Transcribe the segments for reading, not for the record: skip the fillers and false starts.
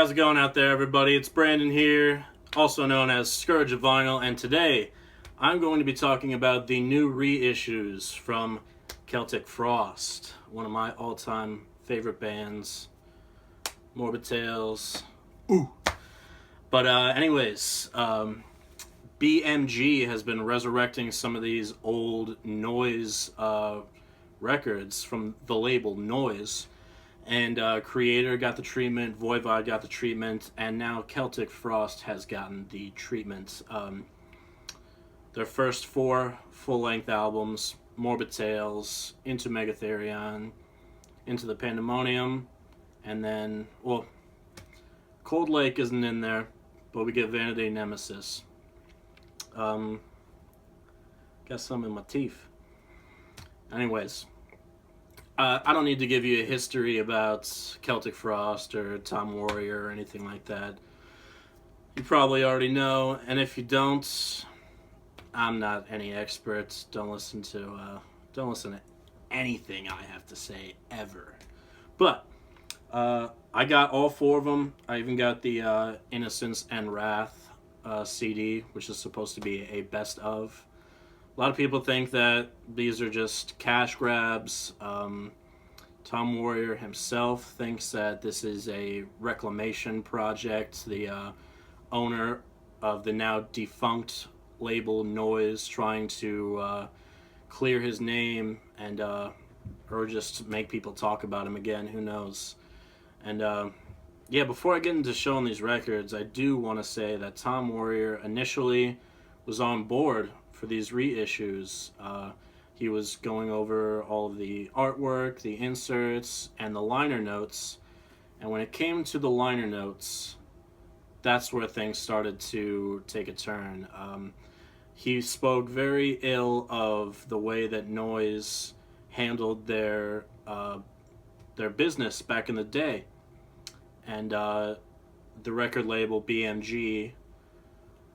how's it going out there, everybody? It's Brandon here, also known as Scourge of Vinyl, and today I'm going to be talking about the new reissues from Celtic Frost, one of my all-time favorite bands, Morbid Tales. Ooh! But anyways, BMG has been resurrecting some of these old Noise records from the label Noise. And Creator got the treatment, Voivod got the treatment, and now Celtic Frost has gotten the treatment. Their first 4 full-length albums, Morbid Tales, into Mega Therion, into the Pandemonium, and then, well, Cold Lake isn't in there, but we get Vanity Nemesis. Got some in my teeth. Anyways. I don't need to give you a history about Celtic Frost or Tom Warrior or anything like that. You probably already know, and if you don't, I'm not any expert. Don't listen to anything I have to say ever. But I got all 4 of them. I even got the Innocence and Wrath CD, which is supposed to be a best of. A lot of people think that these are just cash grabs. Tom Warrior himself thinks that this is a reclamation project. The owner of the now defunct label Noise trying to clear his name and or just make people talk about him again. Who knows? And yeah, before I get into showing these records, I do want to say that Tom Warrior initially was on board for these reissues. He was going over all of the artwork, the inserts, and the liner notes. And when it came to the liner notes, that's where things started to take a turn. He spoke very ill of the way that Noise handled their business back in the day. And the record label BMG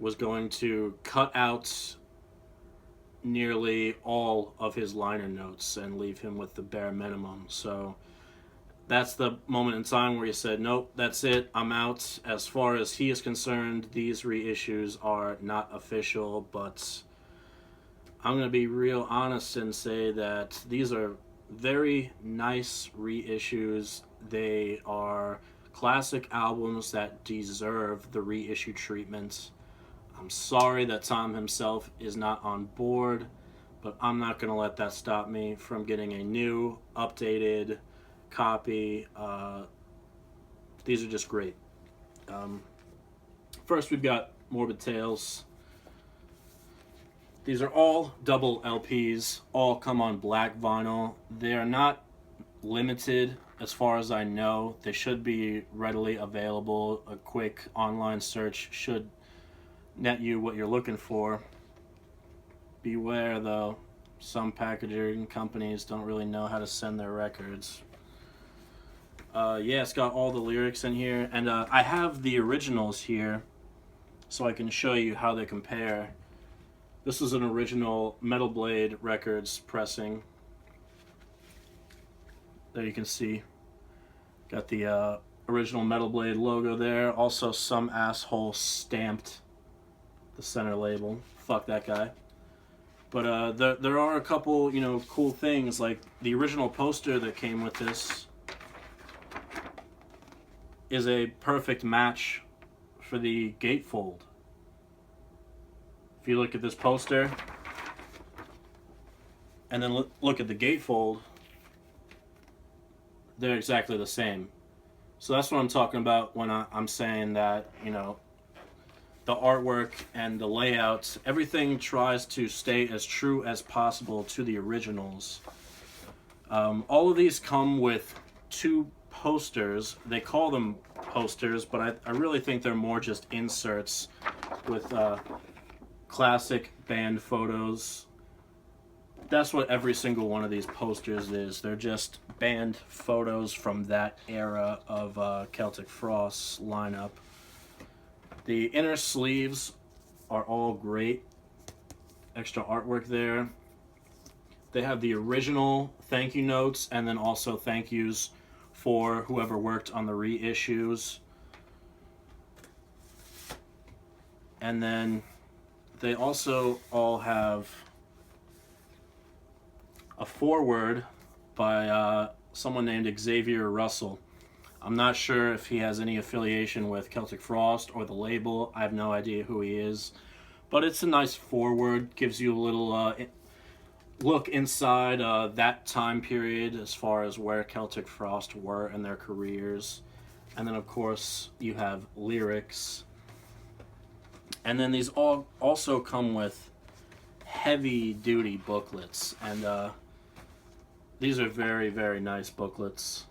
was going to cut out nearly all of his liner notes and leave him with the bare minimum. So that's the moment in time where he said, nope, that's it, I'm out. As far as he is concerned, these reissues are not official, but I'm going to be real honest and say that these are very nice reissues. They are classic albums that deserve the reissue treatment. I'm sorry that Tom himself is not on board, but I'm not going to let that stop me from getting a new, updated copy. These are just great. First, we've got Morbid Tales. These are all double LPs, all come on black vinyl. They are not limited as far as I know. They should be readily available. A quick online search should net you what you're looking for. Beware though, some packaging companies don't really know how to send their records. Yeah, it's got all the lyrics in here, and I have the originals here so I can show you how they compare. This is an original Metal Blade Records pressing. There you can see, got the original Metal Blade logo there. Also some asshole stamped the center label. Fuck that guy. But there are a couple, cool things, like the original poster that came with this is a perfect match for the gatefold. If you look at this poster and then look at the gatefold, they're exactly the same. So that's what I'm talking about when I'm saying that, the artwork and the layouts, everything tries to stay as true as possible to the originals. All of these come with 2 posters. They call them posters, but I really think they're more just inserts with classic band photos. That's what every single one of these posters is. They're just band photos from that era of Celtic Frost's lineup. The inner sleeves are all great. Extra artwork there. They have the original thank you notes and then also thank yous for whoever worked on the reissues. And then they also all have a foreword by someone named Xavier Russell. I'm not sure if he has any affiliation with Celtic Frost or the label. I have no idea who he is. But it's a nice foreword, gives you a little look inside that time period as far as where Celtic Frost were in their careers. And then, of course, you have lyrics. And then these all also come with heavy-duty booklets. And these are very, very nice booklets.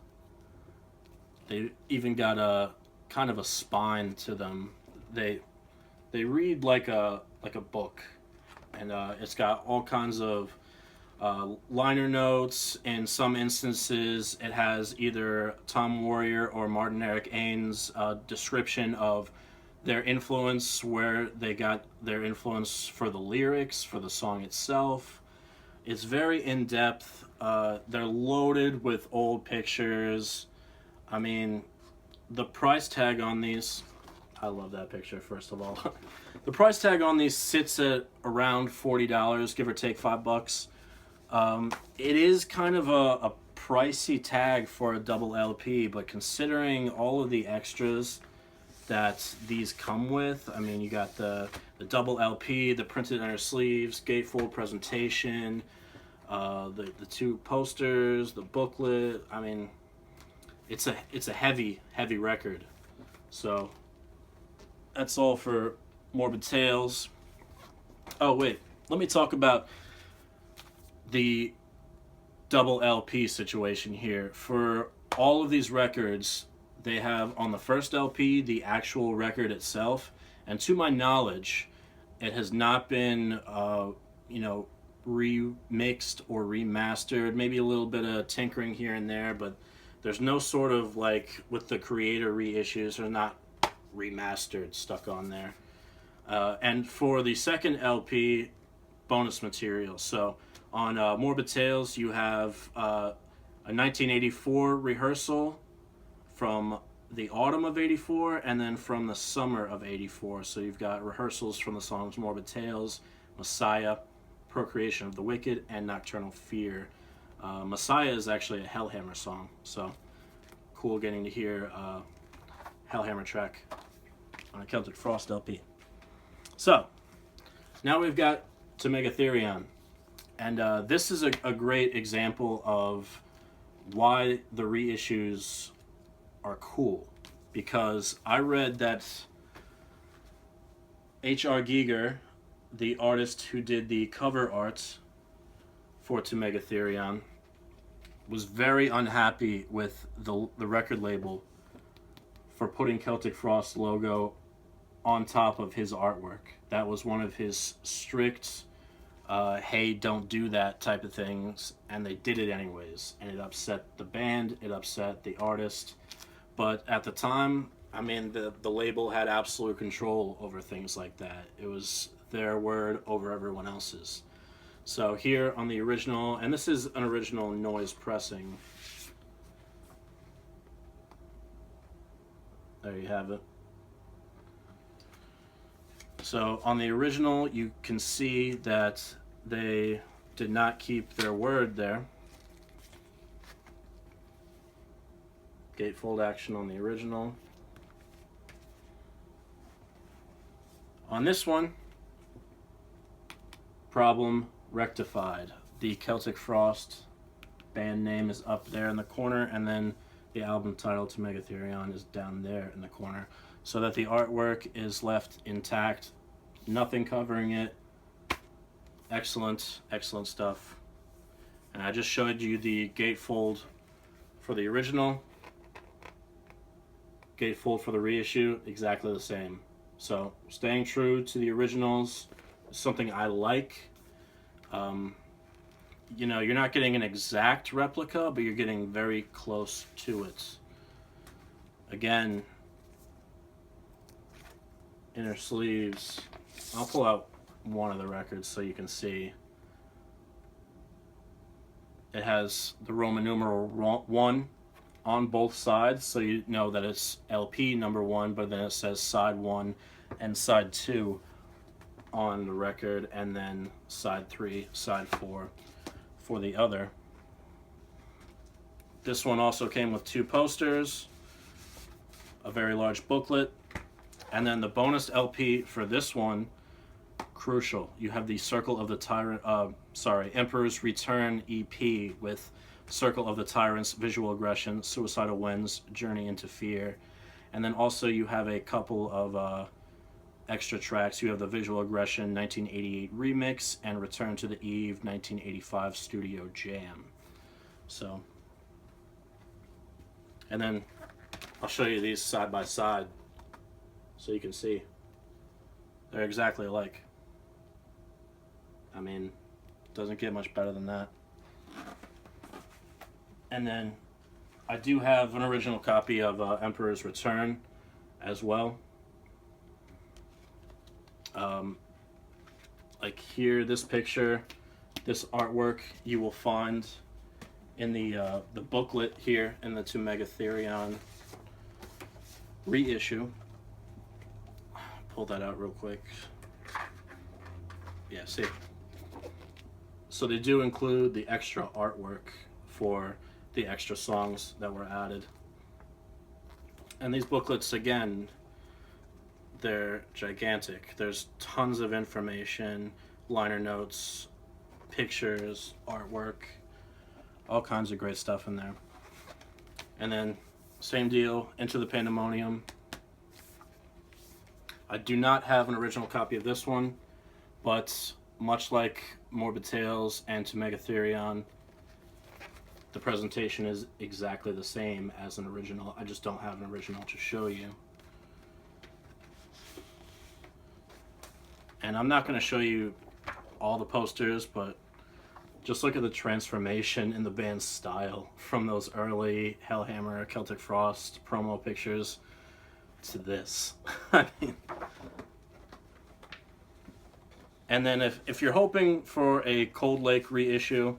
They even got a kind of a spine to them. They read like a book, and it's got all kinds of liner notes. In some instances, it has either Tom Warrior or Martin Eric Ain's description of their influence, where they got their influence for the lyrics, for the song itself. It's very in-depth. They're loaded with old pictures. I mean, the price tag on these... I love that picture, first of all. The price tag on these sits at around $40, give or take $5. It is kind of a pricey tag for a double LP, but considering all of the extras that these come with, I mean, you got the double LP, the printed inner sleeves, gatefold presentation, the two posters, the booklet. I mean, it's a heavy record. So that's all for Morbid Tales. Oh wait, let me talk about the double LP situation here. For all of these records, they have on the first LP the actual record itself, and to my knowledge, it has not been remixed or remastered. Maybe a little bit of tinkering here and there, but there's no sort of, like with the Creator reissues, they're not remastered stuck on there. And for the second LP, bonus material. So on Morbid Tales, you have a 1984 rehearsal from the autumn of 84 and then from the summer of 84. So you've got rehearsals from the songs Morbid Tales, Messiah, Procreation of the Wicked, and Nocturnal Fear. Messiah is actually a Hellhammer song, so cool getting to hear Hellhammer track on a Celtic Frost LP. So now we've got to Mega Therion, and this is a great example of why the reissues are cool, because I read that H.R. Giger, the artist who did the cover art for To Mega Therion, was very unhappy with the record label for putting Celtic Frost logo on top of his artwork. That was one of his strict, hey, don't do that type of things, and they did it anyways. And it upset the band, it upset the artist. But at the time, I mean, the label had absolute control over things like that. It was their word over everyone else's. So here on the original, and this is an original noise pressing. There you have it. So on the original, you can see that they did not keep their word there. Gatefold action on the original. On this one, problem rectified. The Celtic Frost band name is up there in the corner, and then the album title To Mega Therion is down there in the corner, so that the artwork is left intact, nothing covering it. Excellent, excellent stuff. And I just showed you the gatefold for the original. Gatefold for the reissue, exactly the same. So staying true to the originals is something I like. You're not getting an exact replica, but you're getting very close to it. Again, inner sleeves. I'll pull out one of the records so you can see. It has the Roman numeral 1 on both sides, so you know that it's LP number 1, but then it says side 1 and side 2 on the record, and then side 3, side 4 for the other. This one also came with 2 posters, a very large booklet, and then the bonus LP for this one, crucial. You have the Circle of the Tyrant, Emperor's Return EP with Circle of the Tyrants, Visual Aggression, Suicidal Winds, Journey into Fear. And then also you have a couple of extra tracks. You have the Visual Aggression 1988 remix and Return to the Eve 1985 studio jam. So, and then I'll show you these side by side so you can see. They're exactly alike. I mean, doesn't get much better than that. And then I do have an original copy of Emperor's Return as well. Like here, this picture, this artwork you will find in the booklet here in the To Mega Therion reissue. Pull that out real quick. Yeah, see. So they do include the extra artwork for the extra songs that were added. And these booklets, again, they're gigantic. There's tons of information, liner notes, pictures, artwork, all kinds of great stuff in there. And then, same deal, Into the Pandemonium. I do not have an original copy of this one, but much like Morbid Tales and To Mega Therion, the presentation is exactly the same as an original. I just don't have an original to show you. And I'm not going to show you all the posters, but just look at the transformation in the band's style from those early Hellhammer, Celtic Frost promo pictures to this. I mean, and then if you're hoping for a Cold Lake reissue,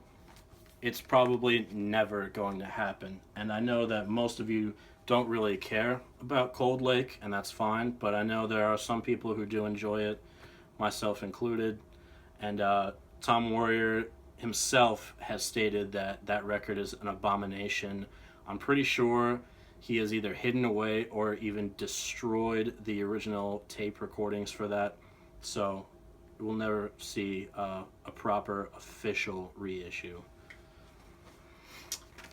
it's probably never going to happen. And I know that most of you don't really care about Cold Lake, and that's fine, but I know there are some people who do enjoy it, myself included. And Tom Warrior himself has stated that that record is an abomination. I'm pretty sure he has either hidden away or even destroyed the original tape recordings for that. So we'll never see a proper official reissue.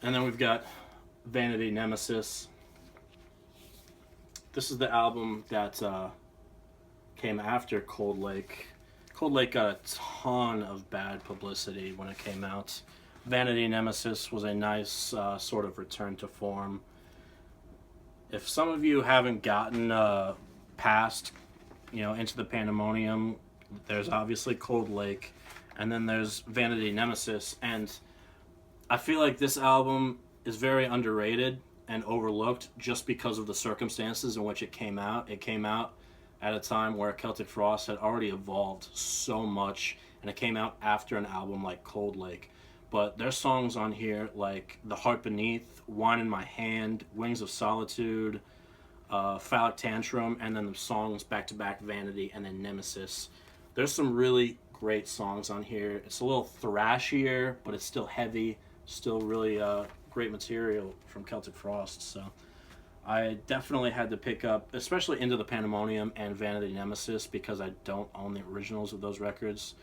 And then we've got Vanity Nemesis. This is the album that came after Cold Lake. Cold Lake got a ton of bad publicity when it came out. Vanity Nemesis was a nice sort of return to form. If some of you haven't gotten past, Into the Pandemonium, there's obviously Cold Lake, and then there's Vanity Nemesis, and I feel like this album is very underrated and overlooked just because of the circumstances in which it came out. It came out at a time where Celtic Frost had already evolved so much, and it came out after an album like Cold Lake. But there's songs on here like The Heart Beneath, Wine in My Hand, Wings of Solitude, Phallic Tantrum, and then the songs back-to-back Vanity and then Nemesis. There's some really great songs on here. It's a little thrashier, but it's still heavy, still really great material from Celtic Frost. So I definitely had to pick up, especially Into the Pandemonium and Vanity Nemesis, because I don't own the originals of those records.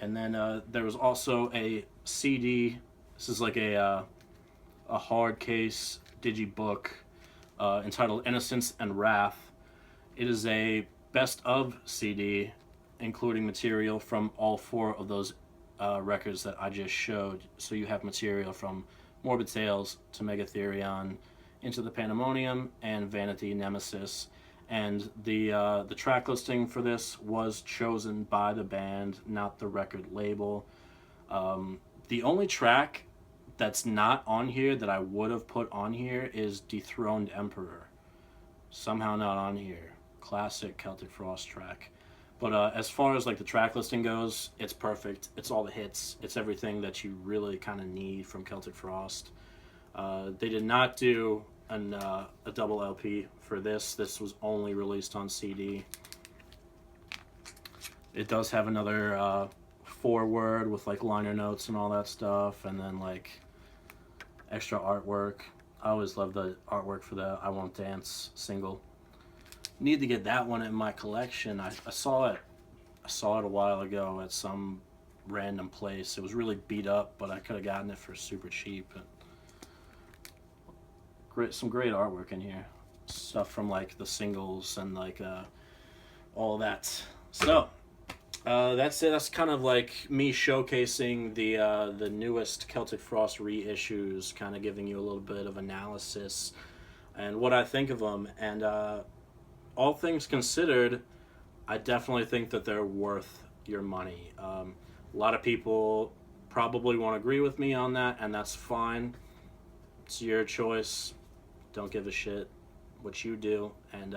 And then there was also a CD. This is like a hard case digibook entitled Innocence and Wrath. It is a best of CD, including material from all 4 of those records that I just showed. So you have material from Morbid Tales, To Mega Therion, Into the Pandemonium, and Vanity Nemesis. And the track listing for this was chosen by the band, not the record label. The only track that's not on here that I would have put on here is Dethroned Emperor. Somehow not on here. Classic Celtic Frost track. But as far as like the track listing goes, it's perfect. It's all the hits. It's everything that you really kind of need from Celtic Frost. They did not do a double LP for this. This was only released on CD. It does have another foreword with like liner notes and all that stuff, and then like extra artwork. I always love the artwork for the I Won't Dance single. Need to get that one in my collection. I saw it a while ago at some random place. It was really beat up, but I could have gotten it for super cheap. Some great artwork in here. Stuff from like the singles and like all that. So that's it. That's kind of like me showcasing the newest Celtic Frost reissues, kind of giving you a little bit of analysis and what I think of them. And all things considered, I definitely think that they're worth your money. A lot of people probably won't agree with me on that, and that's fine. It's your choice. Don't give a shit what you do, and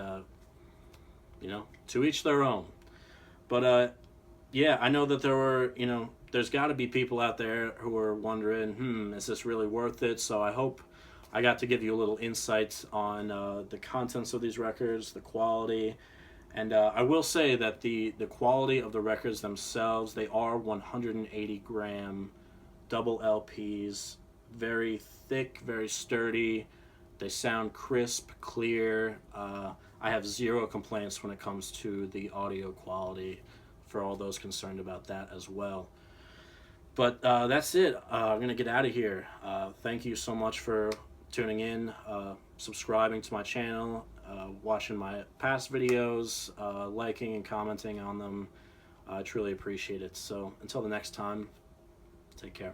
to each their own. But yeah, I know that there's got to be people out there who are wondering, is this really worth it? So I hope I got to give you a little insight on the contents of these records, the quality, and I will say that the quality of the records themselves, they are 180 gram double LPs, very thick, very sturdy. They sound crisp, clear. I have zero complaints when it comes to the audio quality for all those concerned about that as well. But that's it. I'm going to get out of here. Thank you so much for tuning in, subscribing to my channel, watching my past videos, liking and commenting on them. I truly appreciate it. So until the next time, take care.